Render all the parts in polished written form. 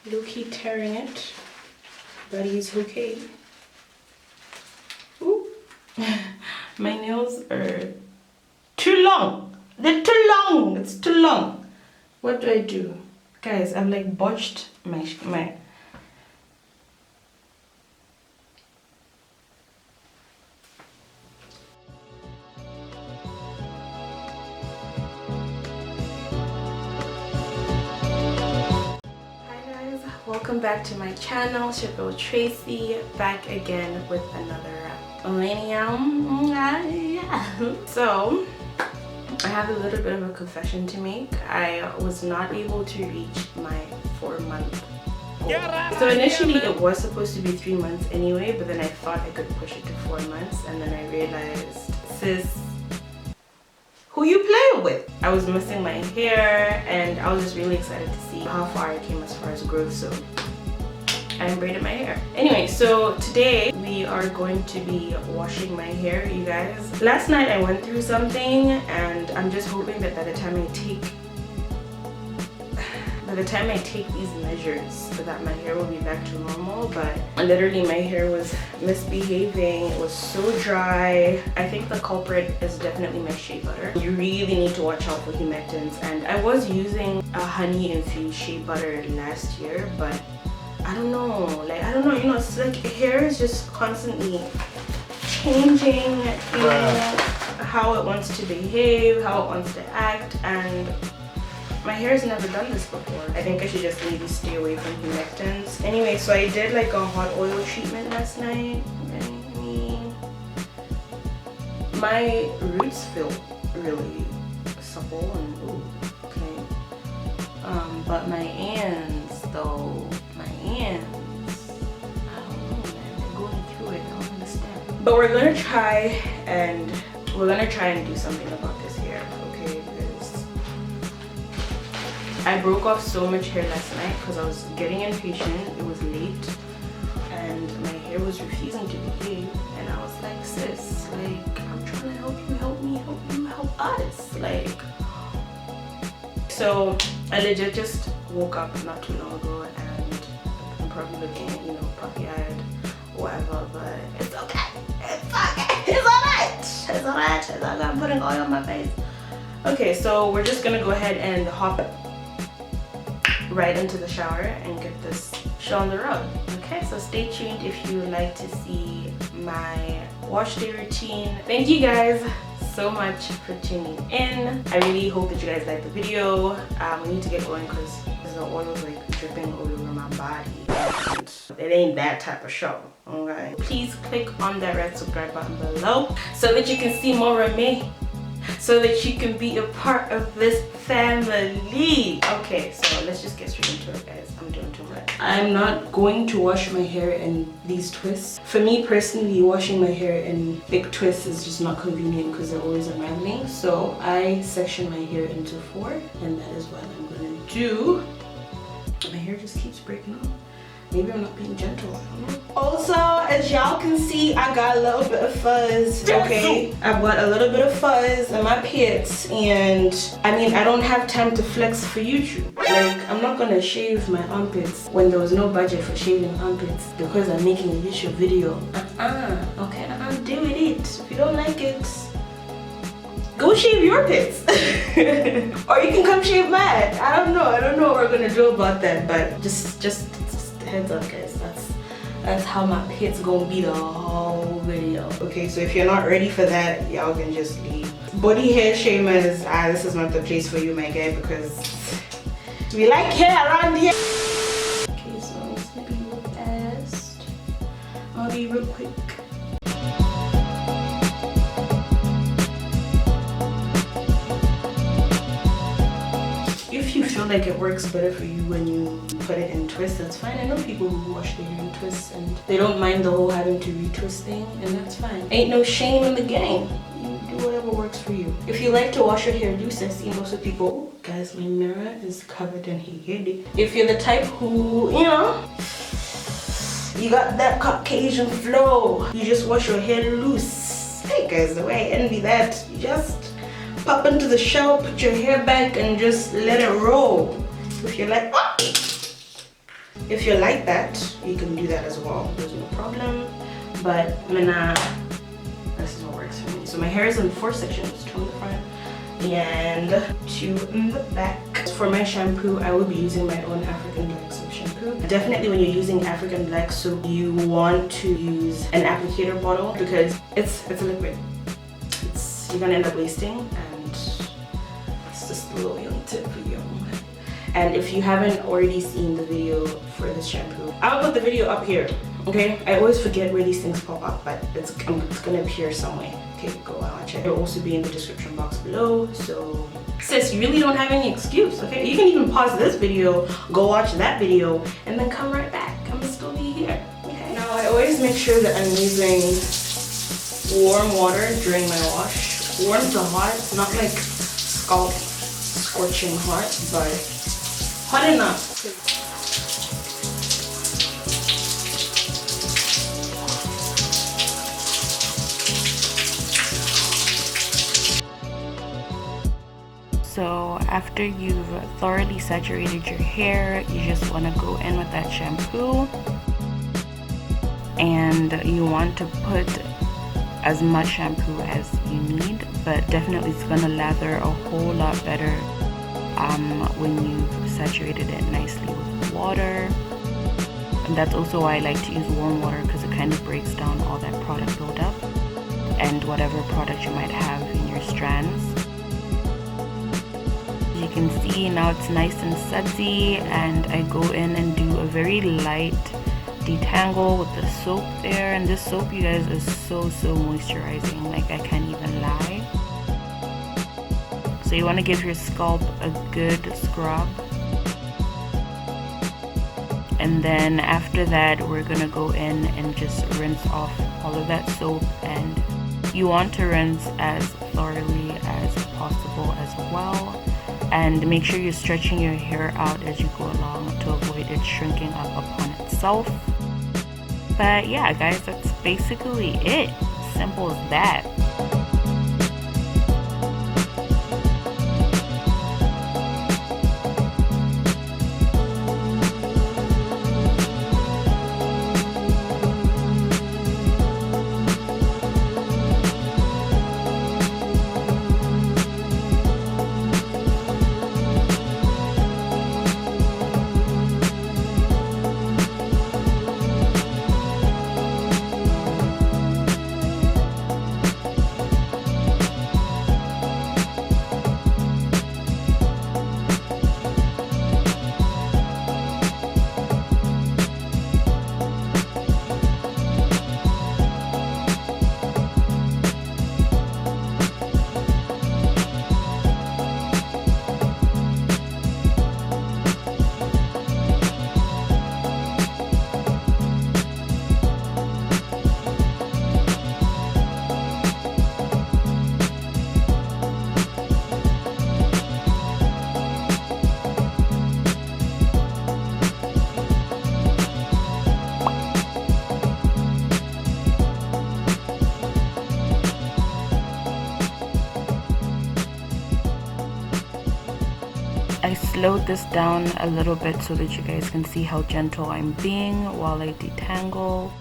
low-key tearing it, but he's okay. Ooh. My nails are too long. They're too long. It's too long. What do I do? Guys, I've like botched my Welcome back to my channel, Shampoo Tracy, back again with another millennium. So I have a little bit of a confession to make. I was not able to reach my 4-month goal. So initially it was supposed to be 3 months anyway, but then I thought I could push it to 4 months, and then I realized, sis, who you play with? I was missing my hair, and I was just really excited to see how far I came as far as growth, so I braided my hair. Anyway, so today we are going to be washing my hair, you guys. Last night I went through something, and I'm just hoping that by the time I take these measures so that my hair will be back to normal. But literally my hair was misbehaving. It was so dry. I think the culprit is definitely my shea butter. You really need to watch out for humectants, and I was using a honey infused shea butter last year, but I don't know, you know, it's like hair is just constantly changing, you know, how it wants to behave, how it wants to act, and my hair's never done this before. I think I should just maybe stay away from humectants. Anyway, so I did like a hot oil treatment last night. My roots feel really supple and ooh, okay. But my ends though, I don't know, man. They're going through it. I don't understand. But we're gonna try and do something about this hair, okay? Because I broke off so much hair last night because I was getting impatient. It was late, and my hair was refusing to behave. And I was like, sis, like, I'm trying to help you, help me, help you, help us, like. So I legit just woke up not too long ago, and I'm probably looking, you know, puffy-eyed, whatever, but it's okay. It's okay. It's alright. It's alright. It's alright. I'm putting oil on my face. Okay, so we're just gonna go ahead and hop right into the shower and get this show on the road. Okay, so stay tuned if you would like to see my wash day routine. Thank you guys so much for tuning in. I really hope that you guys like the video. We need to get going because the oil is like dripping all over my body, and it ain't that type of show. Okay, please click on that red subscribe button below so that you can see more of me, so that you can be a part of this family. Okay, so let's just get straight into it, guys. I'm doing too much. I'm not going to wash my hair in these twists. For me personally, washing my hair in big twists is just not convenient because they're always unraveling. So I section my hair into 4, and that is what I'm gonna do. My hair just keeps breaking off. Maybe I'm not being gentle, I don't know. Also, as y'all can see, I got a little bit of fuzz, okay? I've got a little bit of fuzz in my pits, and I mean, I don't have time to flex for YouTube. Like, I'm not gonna shave my armpits when there was no budget for shaving armpits because I'm making a YouTube video. Okay, deal with it. If you don't like it, go shave your pits. Or you can come shave mine. I don't know what we're gonna do about that, but just heads up, guys. That's how my pits gonna be the whole video. Okay, so if you're not ready for that, y'all can just leave. Body hair shamers, this is not the place for you, my guy, because we like hair around here. Okay, so it's gonna be real fast. I'll be real quick. If you feel like it works better for you when you put it in twists, that's fine. I know people who wash their hair in twists and they don't mind the whole having to retwist thing, and that's fine. Ain't no shame in the game. You do whatever works for you. If you like to wash your hair loose, I see most of people, oh, guys, my mirror is covered in hair. If you're the type who, you know, you got that Caucasian flow, you just wash your hair loose. Hey guys, the way I envy that. You just pop into the shower, put your hair back, and just let it roll. If you're like, oh, if you're like that, you can do that as well. There's no problem. But this is what works for me. So my hair is in 4 sections, 2 in the front and 2 in the back. For my shampoo, I will be using my own African black soap shampoo. Definitely when you're using African black soap, you want to use an applicator bottle because it's a liquid. You're gonna end up wasting, and it's just a little young tip for you. And if you haven't already seen the video for this shampoo, I'll put the video up here, okay? I always forget where these things pop up, but it's gonna appear somewhere. Okay, go watch it. It'll also be in the description box below. So sis, you really don't have any excuse, okay? You can even pause this video, go watch that video, and then come right back. I'm still be here, okay? Now I always make sure that I'm using warm water during my wash. Warm to hot, not like scalp scorching hot, but hot enough. So after you've thoroughly saturated your hair, you just want to go in with that shampoo, and you want to put as much shampoo as you need, but definitely it's gonna lather a whole lot better when you've saturated it nicely with water. And that's also why I like to use warm water, because it kind of breaks down all that product buildup and whatever product you might have in your strands. You can see now it's nice and sudsy, and I go in and do a very light detangle with the soap there. And this soap, you guys, is so moisturizing, like I can't even lie. So you want to give your scalp a good scrub, and then after that we're gonna go in and just rinse off all of that soap. And you want to rinse as thoroughly as possible as well, and make sure you're stretching your hair out as you go along to avoid it shrinking up upon itself. But yeah guys, that's basically it. Simple as that. I slowed this down a little bit so that you guys can see how gentle I'm being while I detangle.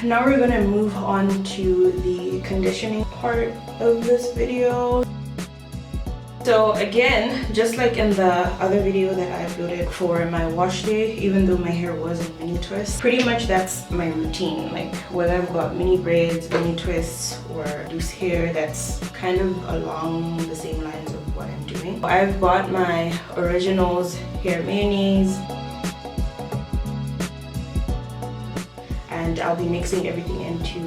Now we're gonna move on to the conditioning part of this video. So again, just like in the other video that I uploaded for my wash day, even though my hair was in mini twists, pretty much that's my routine. Like whether I've got mini braids, mini twists, or loose hair, that's kind of along the same lines of I've bought my Originals hair mayonnaise. And I'll be mixing everything into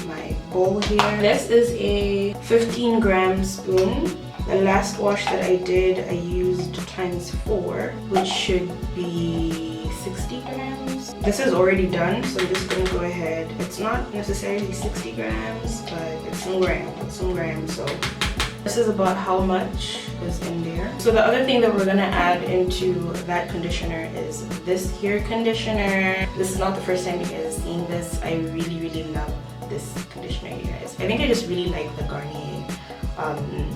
my bowl here. This is a 15 gram spoon. The last wash that I did, I used ×4, which should be 60 grams. This is already done, so I'm just gonna go ahead. It's not necessarily 60 grams, but it's some grams, so this is about how much is in there. So the other thing that we're gonna add into that conditioner is this hair conditioner. This is not the first time you guys are seeing this. I really love this conditioner, you guys. I think I just really like the Garnier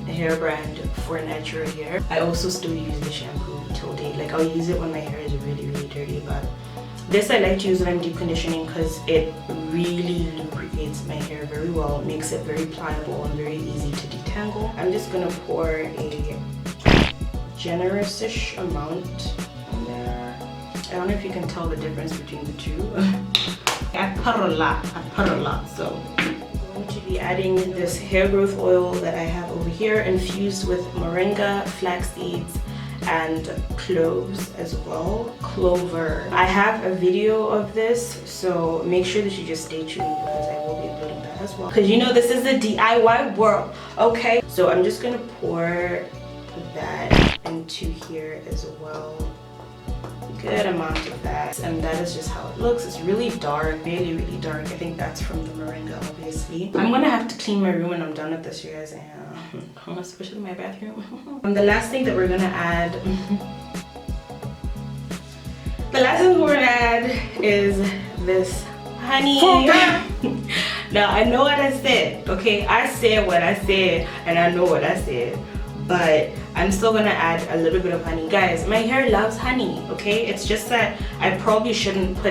hair brand for natural hair. I also still use the shampoo till date. Like I'll use it when my hair is really dirty, but this I like to use when I'm deep conditioning because it really lubricates my hair very well. It makes it very pliable and very easy to detangle. I'm just gonna pour a generous-ish amount in there. I don't know if you can tell the difference between the two. I put a lot, so I'm going to be adding this hair growth oil that I have over here infused with moringa, flax seeds, and cloves as well. Clover. I have a video of this, so make sure that you just stay tuned because I will be uploading that as well. Because you know this is the DIY world, okay? So I'm just gonna pour that into here as well. Good amount of that, and that is just how it looks. It's really dark, really dark. I think that's from the moringa, obviously. I'm gonna have to clean my room when I'm done with this, you guys, and especially my bathroom. And the last thing that we're gonna add, is this honey. Now I know what I said, okay? I said what I said, and I know what I said, but I'm still gonna add a little bit of honey. Guys, my hair loves honey, okay? It's just that I probably shouldn't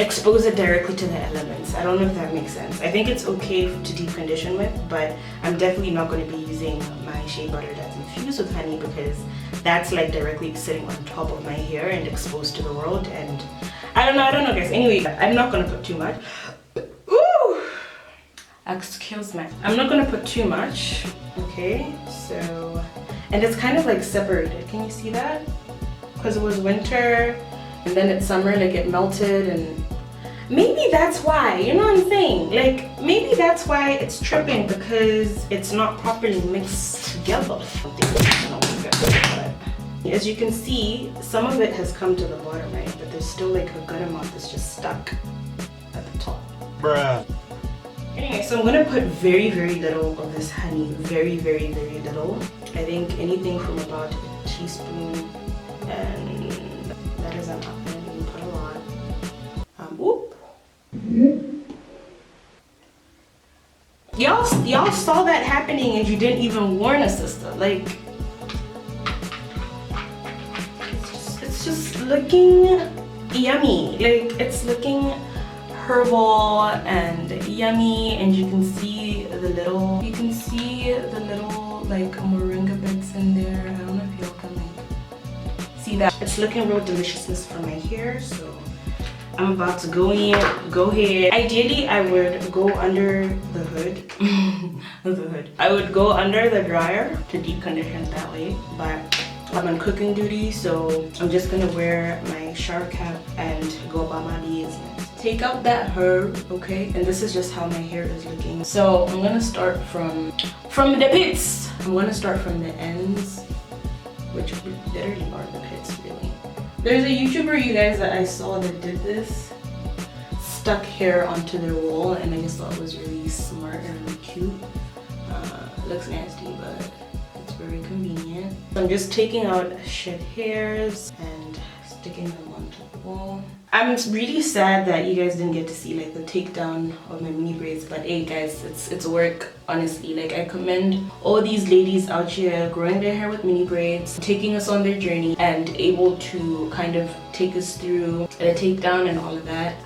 expose it directly to the elements. I don't know if that makes sense. I think it's okay to deep condition with, but I'm definitely not gonna be using my shea butter that's infused with honey because that's like directly sitting on top of my hair and exposed to the world, and I don't know guys. Anyway, I'm not gonna put too much. Ooh! Excuse me. I'm not gonna put too much, okay? So, and it's kind of like separated. Can you see that? Because it was winter and then it's summer, like it melted, and maybe that's why, you know what I'm saying? Like maybe that's why it's tripping, because it's not properly mixed together. As you can see, some of it has come to the bottom, right? But there's still like a good amount that's just stuck at the top. Bruh. Anyway, so I'm gonna put very little of this honey, very little. I think anything from about a teaspoon, and that is enough. I didn't even put a lot. Whoop. Y'all saw that happening and you didn't even warn us, sister. Like, it's just looking yummy. Like, it's looking herbal and yummy, and you can see the little like moringa bits in there. I don't know if y'all can like see that. It's looking real deliciousness for my hair, so I'm about to go ahead. Ideally, I would go under the hood. I would go under the dryer to deep condition that way, but I'm on cooking duty, so I'm just gonna wear my shower cap and go about my business. Take out that herb, okay? And this is just how my hair is looking. So I'm gonna start from the pits. I'm gonna start from the ends, which literally are the pits, really. There's a YouTuber, you guys, that I saw that did this. Stuck hair onto their wall, and I just thought it was really smart and really cute. It looks nasty, but it's very convenient. So I'm just taking out shed hairs and sticking them onto the wall. I'm really sad that you guys didn't get to see like the takedown of my mini braids, but hey guys, it's work, honestly. Like, I commend all these ladies out here growing their hair with mini braids, taking us on their journey, and able to kind of take us through the takedown and all of that.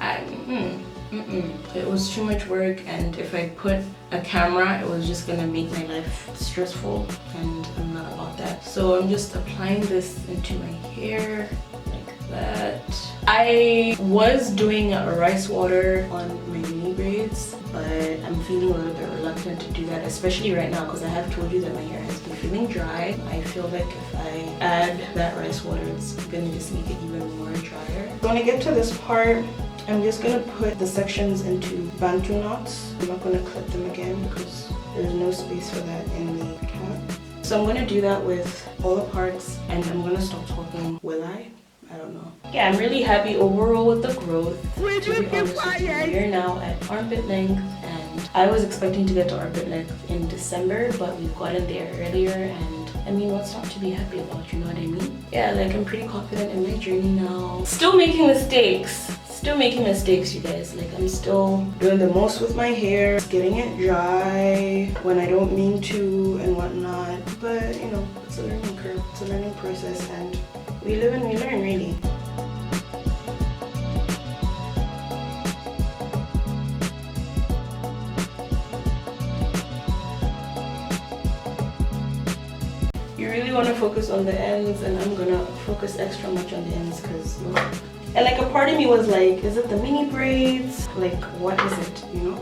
It was too much work, and if I put a camera, it was just gonna make my life stressful, and I'm not about that. So I'm just applying this into my hair like that. I was doing rice water on my mini braids, but I'm feeling a little bit reluctant to do that, especially right now because I have told you that my hair has been feeling dry. I feel like if I add that rice water, it's gonna just make it even more drier. When I get to this part, I'm just gonna put the sections into bantu knots. I'm not gonna clip them again because there's no space for that in the cap. So I'm gonna do that with all the parts, and I'm gonna stop talking. Will I? I don't know. Yeah, I'm really happy overall with the growth. To be honest with you, we're now at armpit length, and I was expecting to get to armpit length in December, but we've gotten there earlier, and I mean, what's not to be happy about, you know what I mean? Yeah, like I'm pretty confident in my journey now. Still making mistakes. Still making mistakes, you guys. Like I'm still doing the most with my hair, getting it dry when I don't mean to and whatnot. But you know, it's a learning curve, it's a learning process, and we live and we learn, really. You really want to focus on the ends, and I'm gonna focus extra much on the ends because and like a part of me was like, is it the mini braids? Like, what is it, you know?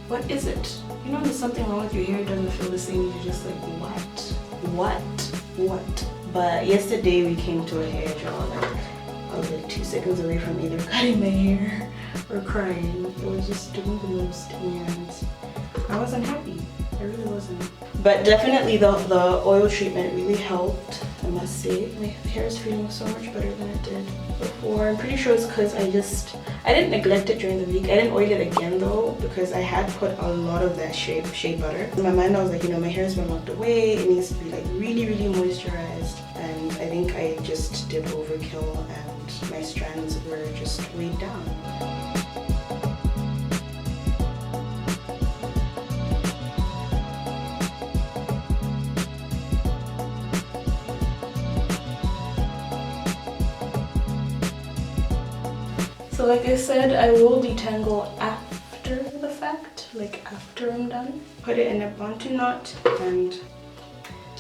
What is it? You know, there's something wrong with your hair, it doesn't feel the same. You're just like, what? But yesterday we came to a hair draw, like I was like 2 seconds away from either cutting my hair or crying. It was just doing the most, and I wasn't happy. I really wasn't. But definitely the oil treatment really helped, I must say. My hair is feeling so much better than it did before. I'm pretty sure it's because I didn't neglect it during the week. I didn't oil it again though, because I had put a lot of that shea butter. In my mind I was like, you know, my hair has been locked away. It needs to be like really, really moisturized. And I think I just did overkill, and my strands were just weighed down. So like I said, I will detangle after the fact, like after I'm done. Put it in a bantu knot, and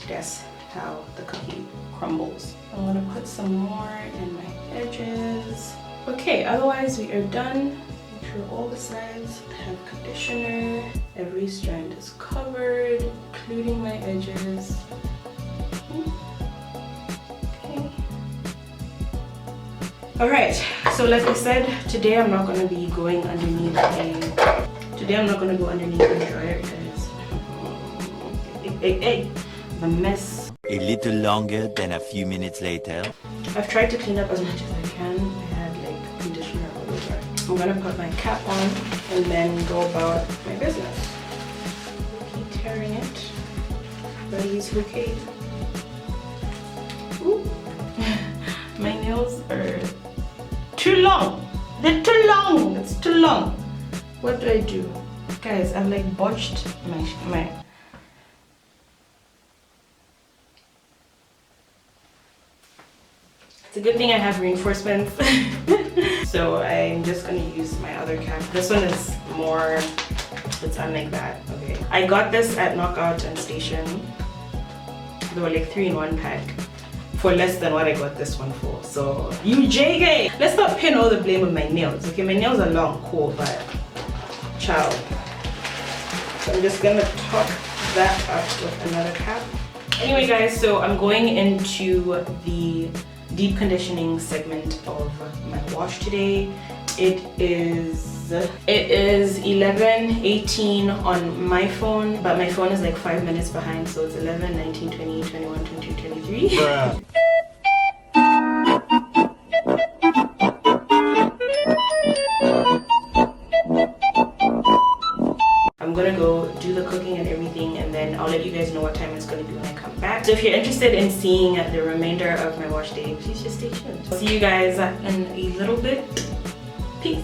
that's how the cookie crumbles. I'm gonna put some more in my edges. Okay, otherwise we are done. Make sure all the sides have conditioner. Every strand is covered, including my edges. Alright, so like I said, today I'm not gonna be going underneath the dryer because the mess. A little longer than a few minutes later. I've tried to clean up as much as I can. I had like conditioner all over. I'm gonna put my cap on and then go about my business. Keep tearing it, but he's okay. Ooh. My nails are too long. They're too long. It's too long. What do I do? Guys, I've like botched my It's a good thing I have reinforcements. So I'm just gonna use my other cap. This one is more, it's unlike that. Okay. I got this at Knockout and Station. They were like 3-in-1 pack for less than what I got this one for. So you JK! Let's not pin all the blame on my nails. Okay, my nails are long, cool, but child. So I'm just gonna top that up with another cap. Anyway guys, so I'm going into the deep conditioning segment of my wash today. It is 11:18 on my phone, but my phone is like 5 minutes behind, so it's 11, 19, 20, 21, 22, 23. Bruh. I'm gonna go do the cooking and everything, and then I'll let you guys know what time it's gonna be when I come back. So if you're interested in seeing the remainder of my wash day, please just stay tuned. See you guys in a little bit. Peace.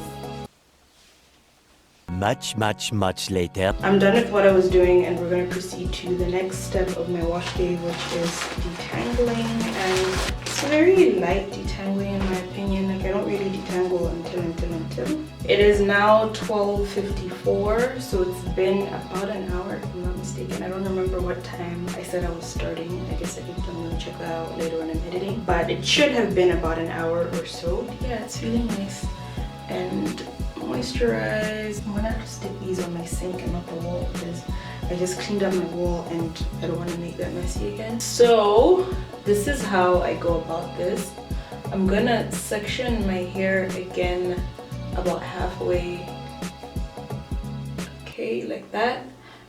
Much, much, much later. I'm done with what I was doing, and we're going to proceed to the next step of my wash day, which is detangling. And it's very light detangling in my opinion. Like, I don't really detangle until. It is now 12:54, so it's been about an hour if I'm not mistaken. I don't remember what time I said I was starting. I guess I'm going to check that out later when I'm editing. But it should have been about an hour or so. Yeah, it's really nice and moisturized. I'm gonna have to stick these on my sink and not the wall because I just cleaned up my wall and I don't want to make that messy again. So this is how I go about this. I'm gonna section my hair again about halfway, okay, like that,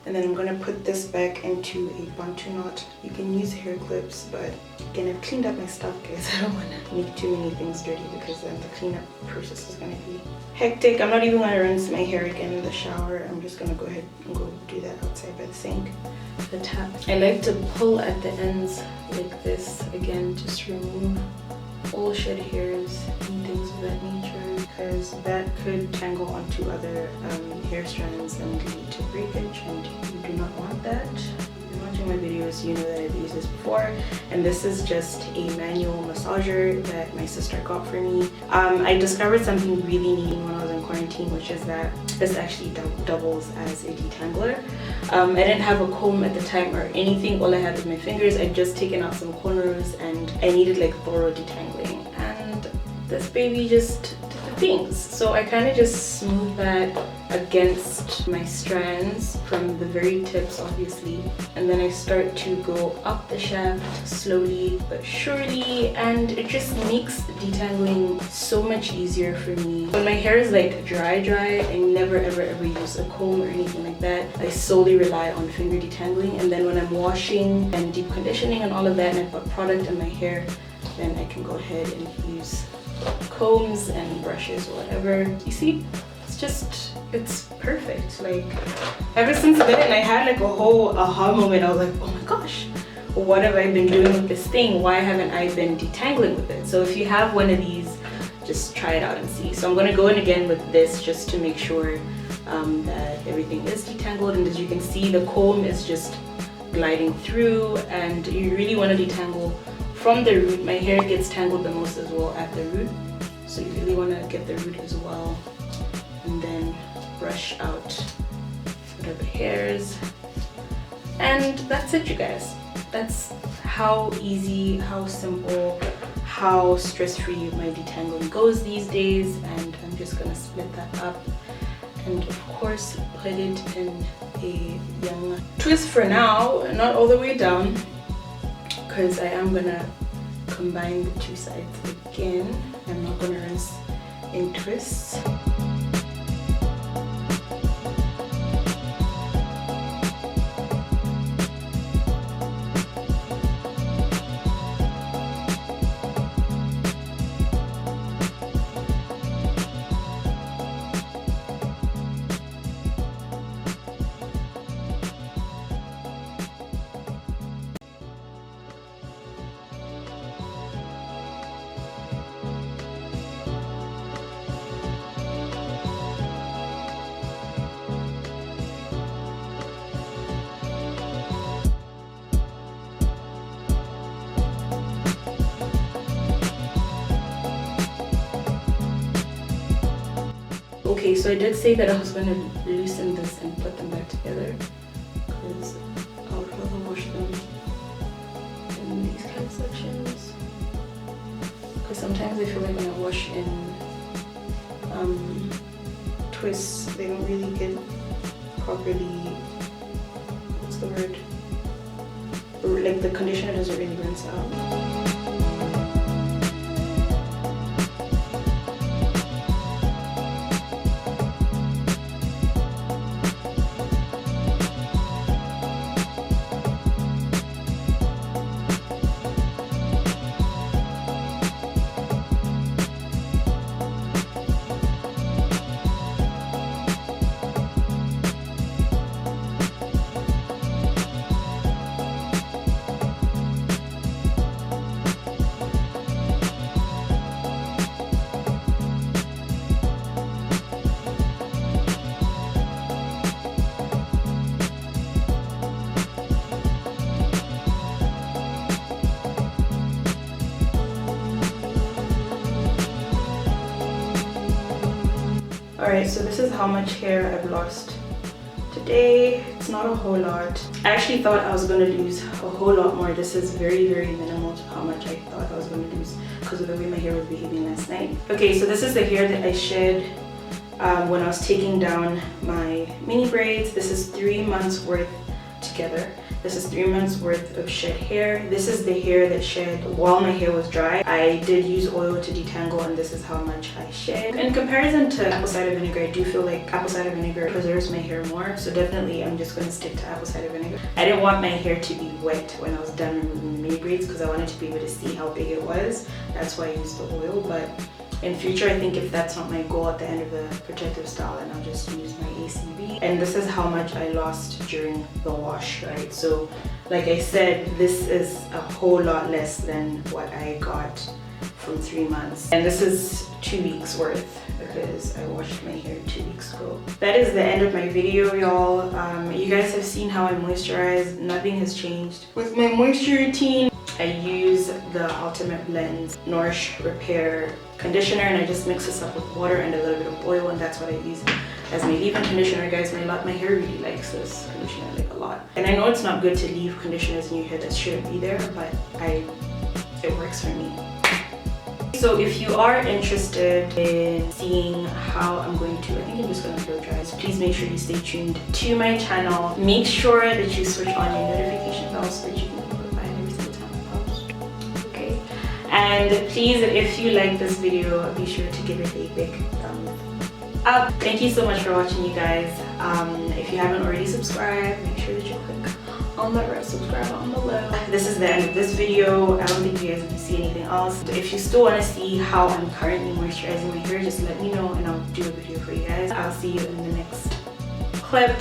and then I'm gonna put this back into a bantu knot. You can use hair clips, but again, I've cleaned up my stuff, guys. I don't want to make too many things dirty because then the cleanup process is gonna be hectic. I'm not even gonna rinse my hair again in the shower. I'm just gonna go ahead and go do that outside by the sink, the tap. I like to pull at the ends like this, again, just remove all shed hairs and things of that nature, because that could tangle onto other hair strands and lead to breakage, and you do not want that. If you're watching my videos, you know that I've used this before, and this is just a manual massager that my sister got for me. I discovered something really neat when I was in quarantine, which is that this actually doubles as a detangler. I didn't have a comb at the time or anything. All I had was my fingers. I'd just taken out some cornrows and I needed like thorough detangling, and this baby just did the things. So I kind of just smooth that against my strands from the very tips, obviously, and then I start to go up the shaft slowly but surely, and it just makes detangling so much easier for me. When my hair is like dry, I never ever use a comb or anything like that. I solely rely on finger detangling, and then when I'm washing and deep conditioning and all of that and I put product in my hair, then I can go ahead and use combs and brushes or whatever. You see, it's perfect. Like, ever since then I had like a whole aha moment. I was like, oh my gosh, what have I been doing with this thing? Why haven't I been detangling with it? So if you have one of these, just try it out and see. So I'm going to go in again with this just to make sure that everything is detangled, and as you can see, the comb is just gliding through, and you really want to detangle from the root. My hair gets tangled the most as well at the root, so you really want to get the root as well, and then brush out whatever hairs. And that's it, you guys. That's how easy, how simple, how stress-free my detangling goes these days. And I'm just gonna split that up and of course put it in a young twist for now, not all the way down, because I am gonna combine the two sides again. I'm not gonna rinse in twists. Okay, so I did say that I was going to loosen this and put them back together, because I would rather wash them in these kind of sections, because sometimes I feel like when I wash in twists, they don't really get properly, what's the word, like the conditioner doesn't really rinse out. Alright, so this is how much hair I've lost today. It's not a whole lot. I actually thought I was going to lose a whole lot more. This is very, very minimal to how much I thought I was going to lose because of the way my hair was behaving last night. Okay, so this is the hair that I shed when I was taking down my mini braids. This is 3 months worth together. This is 3 months worth of shed hair. This is the hair that shed while my hair was dry. I did use oil to detangle, and this is how much I shed. In comparison to apple cider vinegar, I do feel like apple cider vinegar preserves my hair more. So definitely I'm just going to stick to apple cider vinegar. I didn't want my hair to be wet when I was done removing the mini braids because I wanted to be able to see how big it was. That's why I used the oil. But in future, I think if that's not my goal at the end of the protective style, then I'll just use my ACV. And this is how much I lost during the wash, right? So like I said, this is a whole lot less than what I got from 3 months. And this is 2 weeks worth because I washed my hair 2 weeks ago. That is the end of my video, y'all. You guys have seen how I moisturize. Nothing has changed. With my moisture routine, I use the Ultimate Blends Nourish Repair conditioner, and I just mix this up with water and a little bit of oil, and that's what I use as my leave-in conditioner. Guys, my hair really likes this conditioner like a lot. And I know it's not good to leave conditioners in your hair that shouldn't be there, but it works for me. So if you are interested in seeing how I'm going to, I think I'm just going to blow dry, so please make sure you stay tuned to my channel. Make sure that you switch on your notification bell so that you can be notified every single time I post. Okay? And please, if you like this video, be sure to give it a big thumbs up. Thank you so much for watching, you guys. If you haven't already subscribed, make sure that you click on the red subscribe button below. This is the end of this video. I don't think you guys can see anything else. If you still want to see how I'm currently moisturizing my hair, just let me know and I'll do a video for you guys. I'll see you in the next clip.